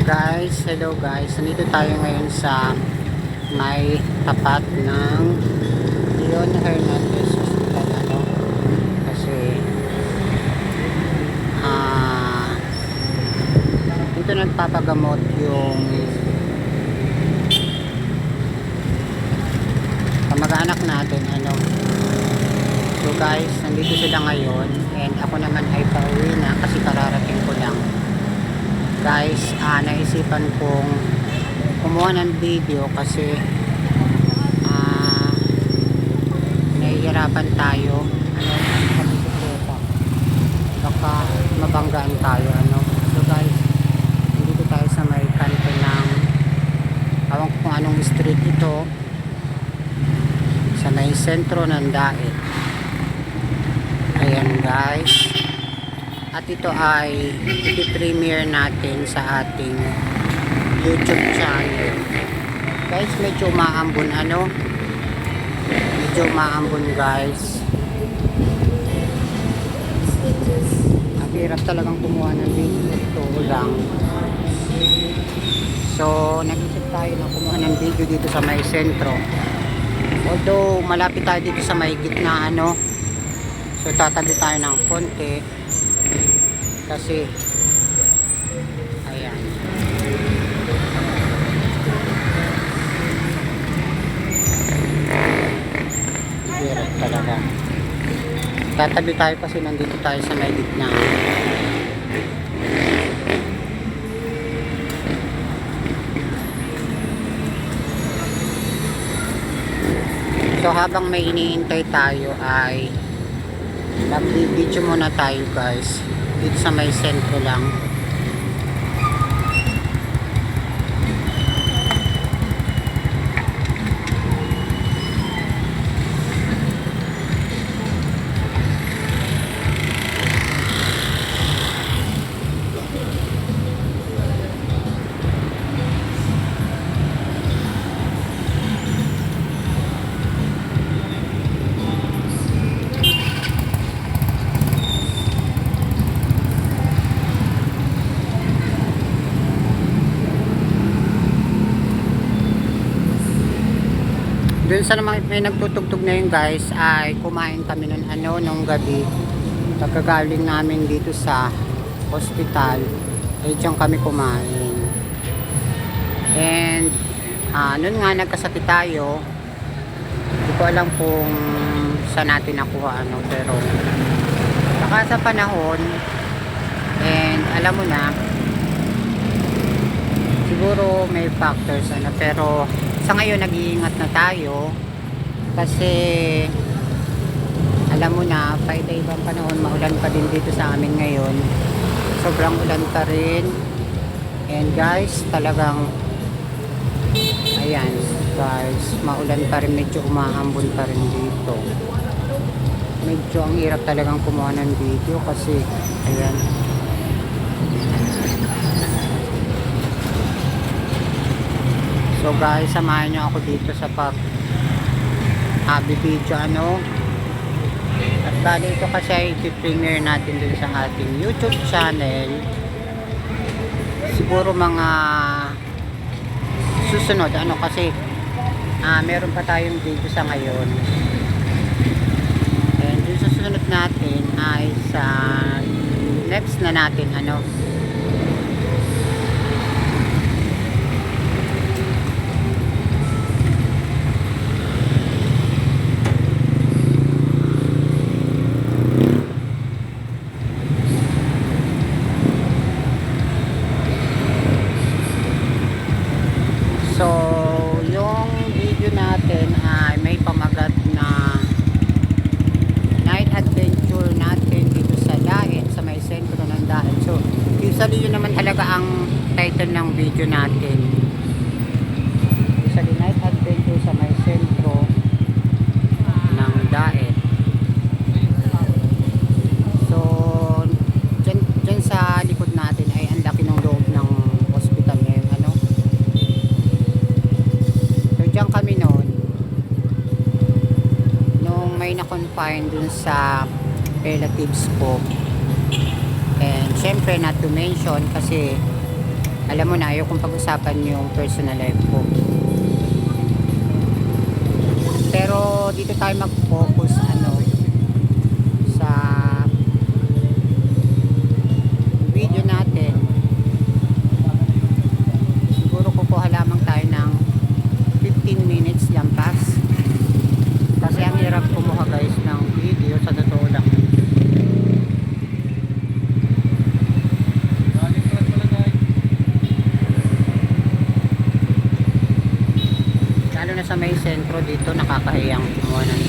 Guys, hello guys. Nandito tayo ngayon sa may tapat ng Leon Hernandez Hospital, kasi dito nagpapagamot yung kamag-anak natin, So guys, nandito sila ngayon and ako naman ay pauwi na kasi kararating ko lang. Guys, naisipan kong kumuha ng video kasi nahihirapan tayo, baka mabanggaan tayo, So guys, dito tayo sa may kanto ng awang ko kung anong street ito, sa may sentro ng Daet. Ayan guys, at ito ay i-premiere natin sa ating YouTube channel. Guys, medyo maambon, medyo maambon guys. Ang hirap talagang kumuha ng video, ito lang. So nag-isip tayo na kumuha ng video dito sa may sentro, although malapit tayo dito sa may gitna, so tatabi tayo ng konti kasi ayan, hirap talaga. Tatabi tayo kasi nandito tayo sa may gitna. So habang may iniintay tayo ay nag-video muna tayo guys dito sa may sentro lang. Doon sa naman may nagtutugtog na yun guys, ay kumain kami nun, nung gabi. Pagkagaling namin dito sa hospital, ay diyan kami kumain. And nun nga nagkasakit tayo. Hindi ko alam kung saan natin nakuha, pero saka sa panahon, and alam mo na, siguro may factors, pero sa ngayon nag-iingat na tayo kasi alam mo na, paita-ibang panahon, maulan pa din dito sa amin ngayon. Sobrang ulan pa rin. And guys, talagang ayan guys, maulan pa rin, medyo umaambon pa rin dito. Medyo ang hirap talagang kumuha ng video kasi ayan. So guys, samahan nyo ako dito sa video, at bali ito kasi ay i-premiere natin din sa ating YouTube channel. Siguro mga susunod, kasi meron pa tayong video sa ngayon. And yung susunod natin ay sa next na natin, so yung video natin ay may pamagat na night adventure natin dito sa Daet, sa may sentro ng Daet. So usually yun naman talaga ang title ng video natin, usually night adventure sa may sentro ng Daet. So dyan sa likod natin ay ang laki ng loob ng hospital ngayon, diyan kami noon nung may na-confine dun sa relatives ko. And syempre not to mention kasi Alam mo na, ayaw kong pag-usapan yung personal life ko. Pero dito tayo mag-focus sa video natin. Siguro kukuha lamang tayo ng 15 minutes lampas. Kasi ang hirap kumuha guys ng video sa totoo lang. Lalo na sa may sentro dito, nakakahiyang kumuha ng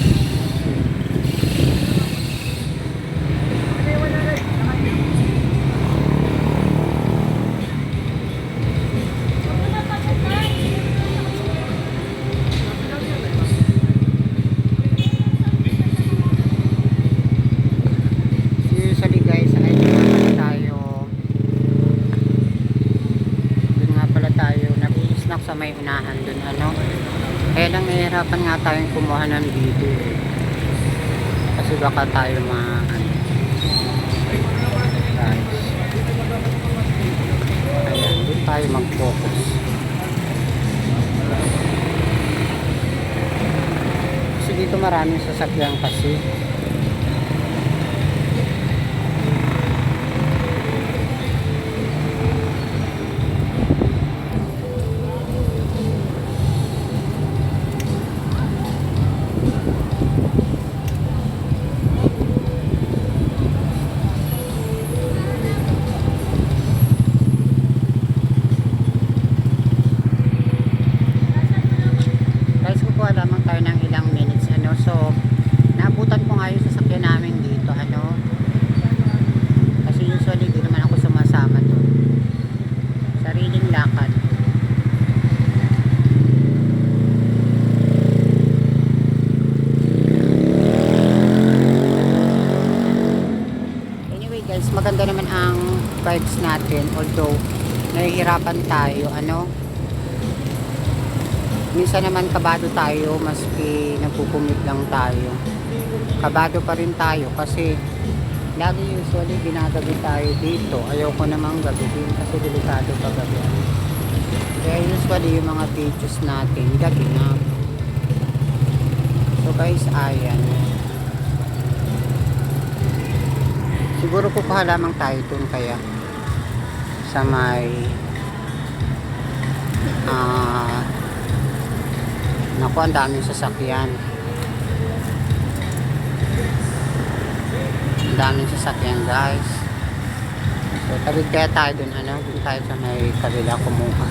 usually guys ay dun nga pala tayo nag-i-snack sa may unahan dun kaya lang nahihirapan nga tayong kumuha ng video kasi baka tayo guys, ayan, dun tayo mag-focus kasi dito maraming sasakyan kasi. Lamang tayo ng ilang minutes so naabutan ko nga yung sasakyan namin dito kasi usually di naman ako sumasama to, sariling lakad. Anyway guys, maganda naman ang vibes natin although nahihirapan tayo minsan naman kabado tayo maski nagpupumit lang tayo, kabado pa rin tayo kasi lagi usually ginagabi tayo dito. Ayaw ko namang gabihin kasi delikado pa gabi kaya usually yung mga videos natin gabi na. So guys, ayan, siguro kukuha lamang tayo dun kaya sa may naku, ang daming sasakyan. Ang daming sasakyan guys. So tawid kaya tayo dun dun tayo sa may kabila kumuha.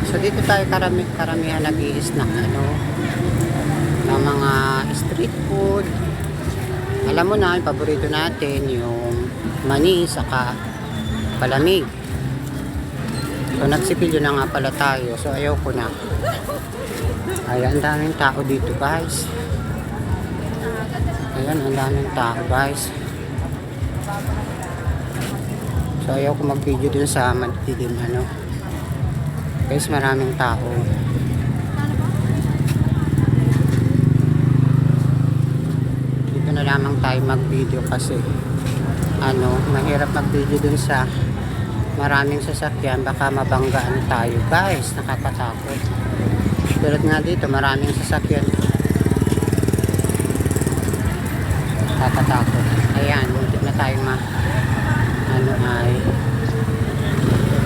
So dito tayo karamihan nag-i-snack ng mga street food. Alam mo na, yung paborito natin yung mani saka palamig. So nagsipilyo na nga pala tayo. So ayaw ko na. Ayan, ang daming tao dito guys. Ayan, ang daming tao guys. So ayaw ko mag-video dun sa madilim guys, maraming tao. Dito na lamang tayo mag-video kasi mahirap mag-video dun sa maraming sasakyan, baka mabanggaan tayo guys, nakakatakot. Tulad nga dito, maraming sasakyan, nakakatakot. Ayan, muntik na tayo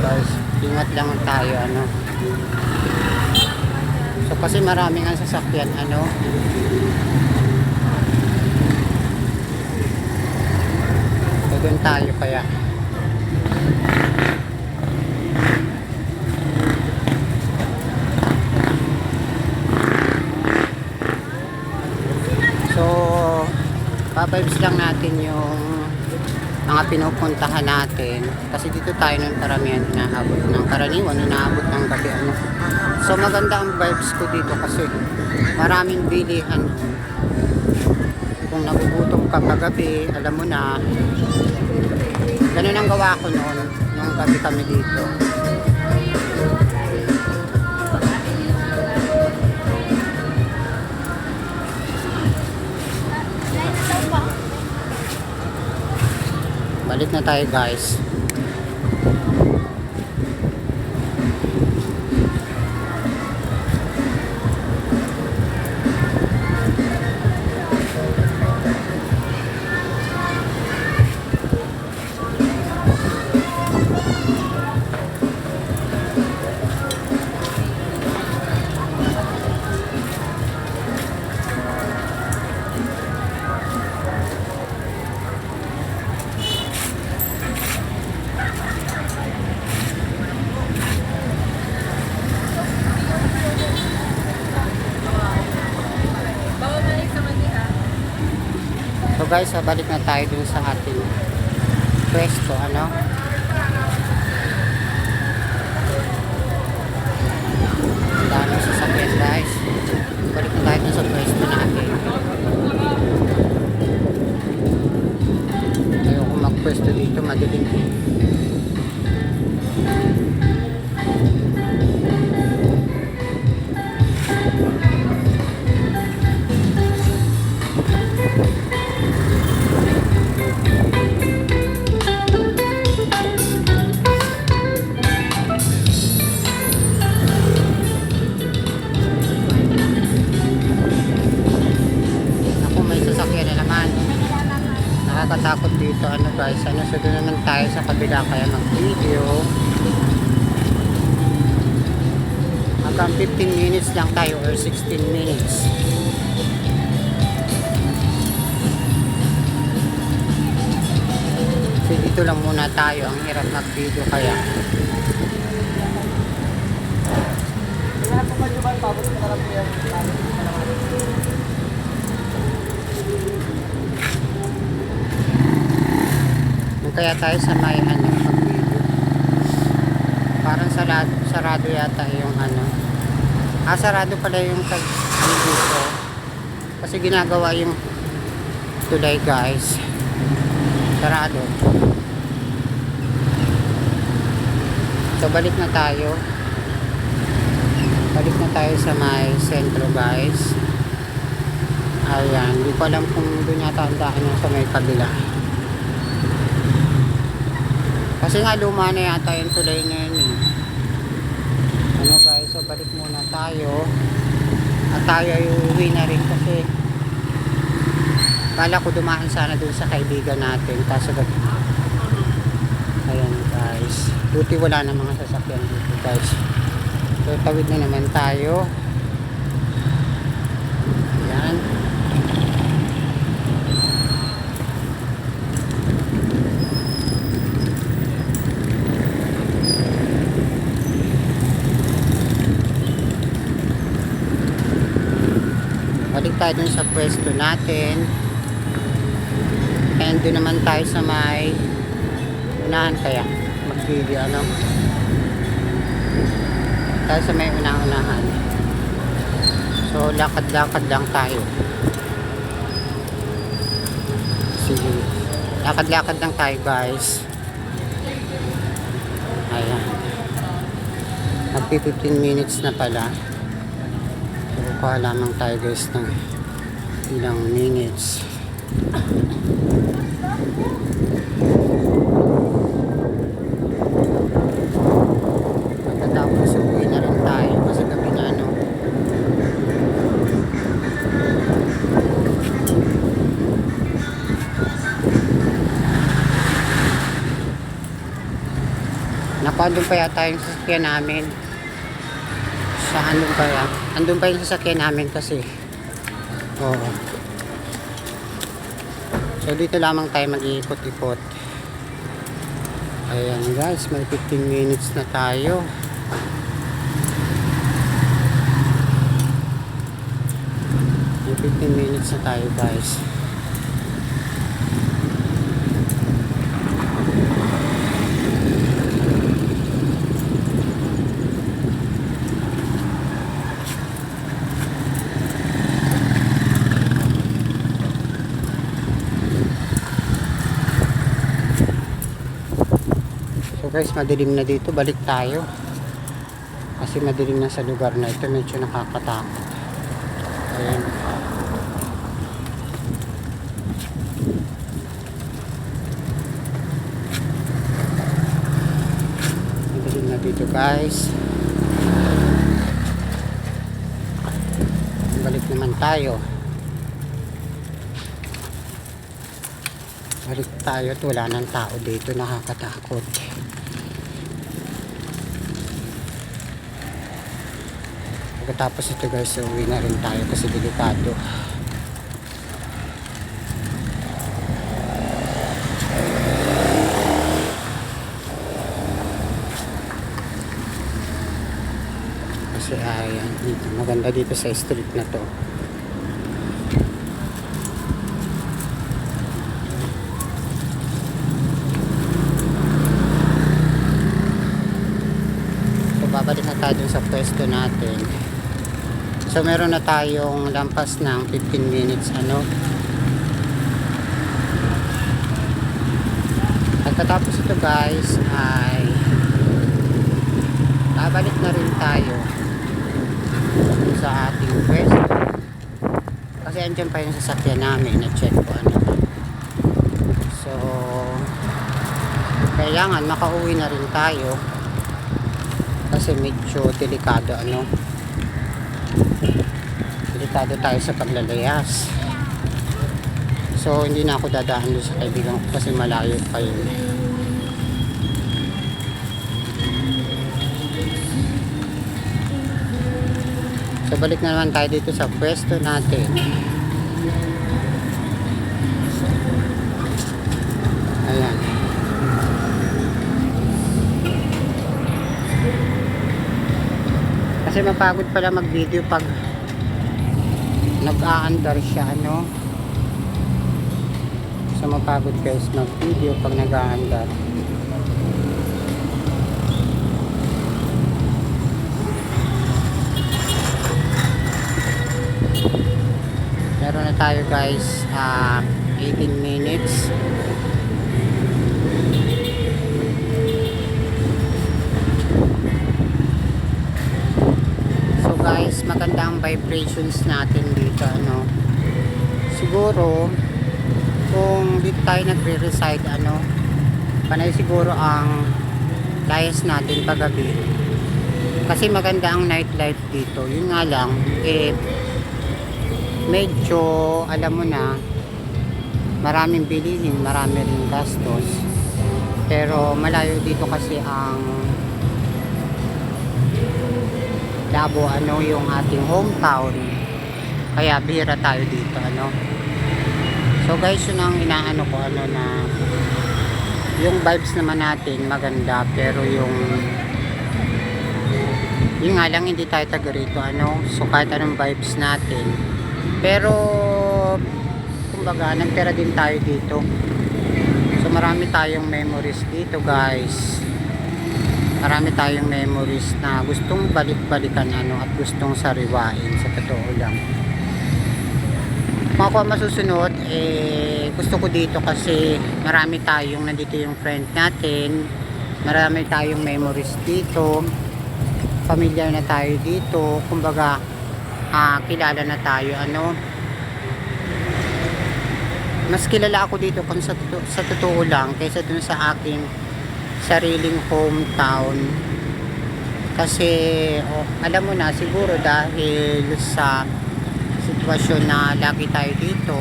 guys, ingat lang tayo so kasi maraming ang sasakyan Babibes lang natin yung mga pinupuntahan natin. Kasi dito tayo ng karamihan inaabot ng karaniwan, inaabot ng gabi. Ano. So maganda ang vibes ko dito kasi maraming bilihan. Kung nagugutom ka kagabi, alam mo na, ganun ang gawa ko noon, nung gabi kami dito. Balik na tayo guys. So guys, balik na tayo dun sa ating pwesto, ano? Ang daming sasakyan guys. Balik na tayo dun sa pwesto natin. Ayoko magpwesto dito, madilim. Nakakatakot dito, ano guys, ano, so doon naman tayo sa kabila kaya mag video hanggang 15 minutes lang tayo or 16 minutes. So dito lang muna tayo, ang hirap mag video kaya kaya tayo sa may ano pag-video. Parang sarado yata yung ano. Sarado pala yung dito. Kasi ginagawa yung tulay guys. Sarado. So balik na tayo. Balik na tayo sa may sentro guys. Ayan, hindi ko alam kung doon yata ang daan sa may kabila. Kasi nga luma na yata yung tulay na yun eh. Ano guys, so balik muna tayo. At tayo ay uuwi na rin kasi kala ko dumaan sana dun sa kaibigan natin. Kaso ayan guys. Buti wala na mga sasakyan dito guys. So tawid na naman tayo. Ayan. Balik tayo dun sa pwesto natin. And doon naman tayo sa may unahan kaya mag-video ano. Tayo sa may unahan. So lakad-lakad lang tayo. Sige. Lakad-lakad lang tayo guys. Ayan. Magpi 15 minutes na pala. Kuha lamang tayo guys ng ilang minutes. Pagkatapos uwi na rin tayo kasi gabi na ano. Andun pa yata yung sasakyan namin. Andun pa yan. Andun pa yung sasakyan namin kasi. Oo. So dito lamang tayo mag-iikot-ikot. Ayan guys, may 15 minutes na tayo. May 15 minutes na tayo guys. guys, madilim na dito, balik tayo kasi madilim na sa lugar na ito, medyo nakakatakot. Ayan. Madilim na dito guys, balik naman tayo. Balik tayo at wala ng tao dito, nakakatakot. Pagkatapos ito guys, uwi na rin tayo kasi delikado. Kasi ayan, dito, maganda dito sa street na to. So babalik na tayo dun sa pwesto natin. So meron na tayong lampas ng 15 minutes At katapos ito guys ay babalik na rin tayo sa ating pwesto. Kasi andyan pa yung sasakyan namin, na-check ko So kailangan makauwi na rin tayo kasi medyo delikado delikado tayo sa paglalayas. So hindi na ako dadaan doon sa kaibigan ko kasi malayo pa yun. So balik na naman tayo dito sa pwesto natin. Ayan. Kasi mapagod pala mag video pag nag-aandar siya So mapagod guys mag video pag nag-aandar. Meron na tayo guys 18 minutes. Guys, maganda ang vibrations natin dito siguro kung dito tayo nagre-reside panay siguro ang layas natin paggabi kasi maganda ang nightlife dito. Yun nga lang medyo alam mo na maraming bilihin, marami rin gastos, pero malayo dito kasi ang Davao yung ating hometown, kaya bihira tayo dito So guys, yun ang inaano ko na yung vibes naman natin maganda, pero yung nga lang hindi tayo taga rito so kahit anong vibes natin, pero kumbaga nagtira din tayo dito, so marami tayong memories dito guys. Marami tayong memories na gustong balik-balikan at gustong sariwain, sa totoo lang. Kung ako masusunod, gusto ko dito kasi marami tayong, nandito yung friend natin, marami tayong memories dito, familiar na tayo dito, kumbaga kilala na tayo mas kilala ako dito kung sa totoo lang kaysa dun sa aking sariling hometown. Kasi alam mo na siguro dahil sa sitwasyon na lagi tayo dito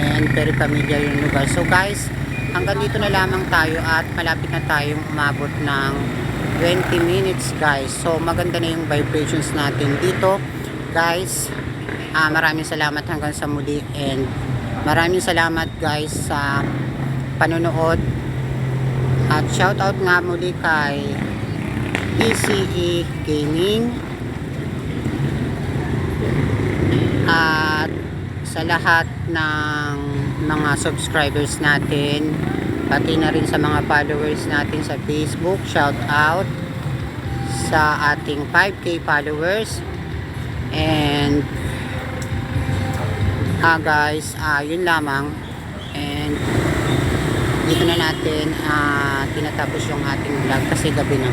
and very familiar yung lugar. So guys, hanggang dito na lamang tayo at malapit na tayong umabot ng 20 minutes guys. So maganda na yung vibrations natin dito guys. Maraming salamat hanggang sa muli, and maraming salamat guys sa panonood, at shout out nga muli kay PCE Gaming at sa lahat ng mga subscribers natin, pati na rin sa mga followers natin sa Facebook. Shout out sa ating 5K followers. And guys, yun lamang. And na natin tinatapos yung ating vlog kasi gabi na.